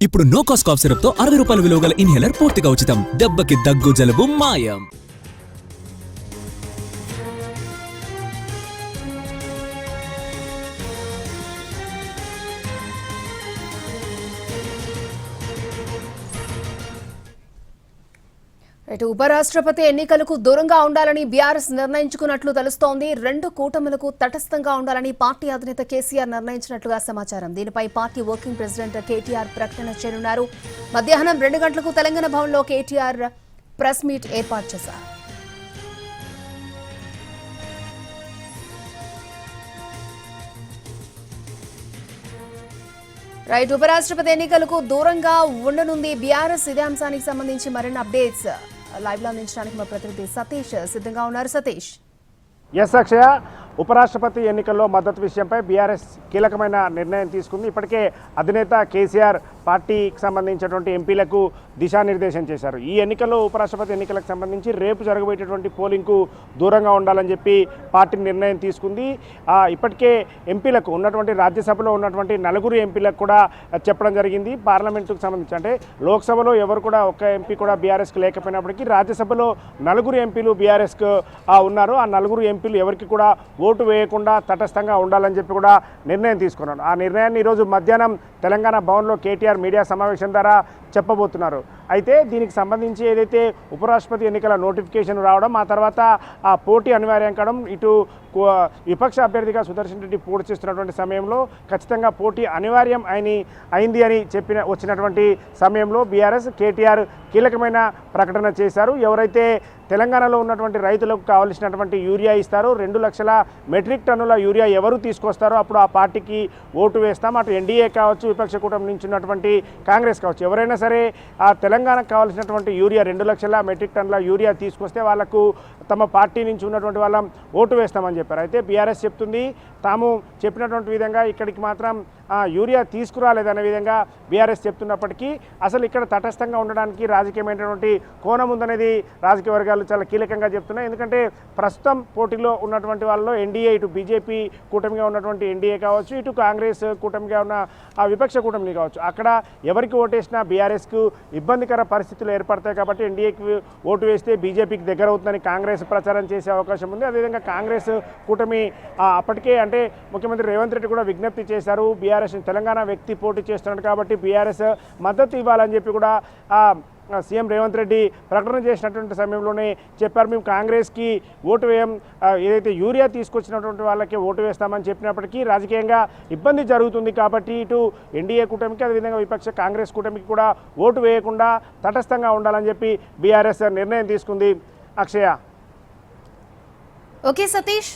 ఇప్పుడు no cost cough syrup తో 60 రూపాయల విలువ గల ఇన్హేలర్ పూర్తిగా ఉచితం. దెబ్బకి దగ్గు జలుబు మాయం. ఉపరాష్ట్రపతి ఎన్నికలకు దూరంగా ఉండాలని బీఆర్ఎస్ నిర్ణయించుకున్నట్లు తెలుస్తోంది. రెండు కూటములకు తటస్థంగా ఉండాలని పార్టీ అధినేత కేసీఆర్ నిర్ణయించినట్లుగా సమాచారం. దీనిపై పార్టీ వర్కింగ్ ప్రెసిడెంట్ కేటీఆర్ ప్రకటన చేయనున్నారు. మధ్యాహ్నం 2 గంటలకు తెలంగాణ భవన్లో కేటీఆర్ ప్రెస్ మీట్ ఏర్పాటు చేశారు. ఉపరాష్ట్రపతి ఎన్నికలకు దూరంగా ఉండనుంది బీఆర్ఎస్. ఇదే అంశానికి సంబంధించి మరిన్ని అప్డేట్స్ లైవ్ లో అందించడానికి మా ప్రతినిధి సతీష్ సిద్ధంగా ఉన్నారు. సతీష్. ఎస్ అక్షయ, ఉపరాష్ట్రపతి ఎన్నికల్లో మద్దతు విషయంపై బీఆర్ఎస్ కీలకమైన నిర్ణయం తీసుకుంది. ఇప్పటికే అధినేత కేసీఆర్ పార్టీకి సంబంధించినటువంటి ఎంపీలకు దిశానిర్దేశం చేశారు. ఈ ఎన్నికల్లో ఉపరాష్ట్రపతి ఎన్నికలకు సంబంధించి రేపు జరగబోయేటటువంటి పోలింగ్కు దూరంగా ఉండాలని చెప్పి పార్టీ నిర్ణయం తీసుకుంది. ఇప్పటికే ఎంపీలకు ఉన్నటువంటి రాజ్యసభలో ఉన్నటువంటి 4 ఎంపీలకు కూడా చెప్పడం జరిగింది. పార్లమెంటుకు సంబంధించి అంటే లోక్సభలో ఎవరు కూడా ఒక్క ఎంపీ కూడా బీఆర్ఎస్కి లేకపోయినప్పటికీ రాజ్యసభలో 4 ఎంపీలు బీఆర్ఎస్కు ఉన్నారు. ఆ 4 ఎంపీలు ఎవరికి కూడా ఓటు వేయకుండా తటస్థంగా ఉండాలని చెప్పి కూడా నిర్ణయం తీసుకున్నారు. ఆ నిర్ణయాన్ని ఈరోజు మధ్యాహ్నం తెలంగాణ భవన్లో కేటీఆర్ మీడియా సమావేశం ద్వారా చెప్పబోతున్నారు. అయితే దీనికి సంబంధించి ఏదైతే ఉపరాష్ట్రపతి ఎన్నికల నోటిఫికేషన్ రావడం, ఆ తర్వాత ఆ పోటీ అనివార్యం కావడం, ఇటు విపక్ష అభ్యర్థిగా సుదర్శన్ రెడ్డి పోటీ చేస్తున్నటువంటి సమయంలో ఖచ్చితంగా పోటీ అనివార్యం అయింది అని వచ్చినటువంటి సమయంలో బీఆర్ఎస్ కేటీఆర్ కీలకమైన ప్రకటన చేశారు. ఎవరైతే తెలంగాణలో ఉన్నటువంటి రైతులకు కావలసినటువంటి యూరియా ఇస్తారో 2 లక్షల మెట్రిక్ టన్నుల యూరియా ఎవరు తీసుకొస్తారో అప్పుడు ఆ పార్టీకి ఓటు వేస్తాం. అటు ఎన్డీఏ కావచ్చు, విపక్ష కూటమి నుంచి ఉన్నటువంటి కాంగ్రెస్ కావచ్చు, ఎవరైనా సరే ఆ తెలంగాణకు కావాల్సినటువంటి యూరియా 2 లక్షల మెట్రిక్ టన్నుల యూరియా తీసుకొస్తే వాళ్లకు తమ పార్టీ నుంచి ఉన్నటువంటి వాళ్ళం ఓటు వేస్తామని చెప్పారు. అయితే బీఆర్ఎస్ చెప్తుంది తాము చెప్పినటువంటి విధంగా ఇక్కడికి మాత్రం యూరియా తీసుకురాలేదనే విధంగా బీఆర్ఎస్ చెప్తున్నప్పటికీ అసలు ఇక్కడ తటస్థంగా ఉండడానికి రాజకీయమైనటువంటి కోణం ఉందనేది రాజకీయ వర్గాలు చాలా కీలకంగా చెప్తున్నాయి. ఎందుకంటే ప్రస్తుతం పోటీలో ఉన్నటువంటి వాళ్ళలో ఎన్డీఏ, ఇటు బీజేపీ కూటమిగా ఉన్నటువంటి ఎన్డీఏ కావచ్చు, ఇటు కాంగ్రెస్ కూటమిగా ఉన్న ఆ విపక్ష కూటమిని కావచ్చు, అక్కడ ఎవరికి ఓటేసినా బీఆర్ఎస్కు ఇబ్బందికర పరిస్థితులు ఏర్పడతాయి. కాబట్టి ఎన్డీఏకి ఓటు వేస్తే బీజేపీకి దగ్గర అవుతుందని కాంగ్రెస్ ప్రచారం చేసే అవకాశం ఉంది. అదేవిధంగా కాంగ్రెస్ కూటమి అప్పటికే అంటే ముఖ్యమంత్రి రేవంత్ రెడ్డి కూడా విజ్ఞప్తి చేశారు, బీఆర్ఎస్ తెలంగాణ వ్యక్తి పోటీ చేస్తున్నాడు కాబట్టి బీఆర్ఎస్ మద్దతు ఇవ్వాలని చెప్పి కూడా సీఎం రేవంత్ రెడ్డి ప్రకటన చేసినటువంటి సమయంలోనే చెప్పారు. మేము కాంగ్రెస్కి ఓటు వేయం, ఏదైతే యూరియా తీసుకొచ్చినటువంటి వాళ్ళకి ఓటు వేస్తామని చెప్పినప్పటికీ రాజకీయంగా ఇబ్బంది జరుగుతుంది కాబట్టి ఇటు ఎన్డీఏ కూటమికి అదేవిధంగా విపక్ష కాంగ్రెస్ కూటమికి కూడా ఓటు వేయకుండా తటస్థంగా ఉండాలని చెప్పి బీఆర్ఎస్ నిర్ణయం తీసుకుంది. అక్షయ. ఓకే సతీష్.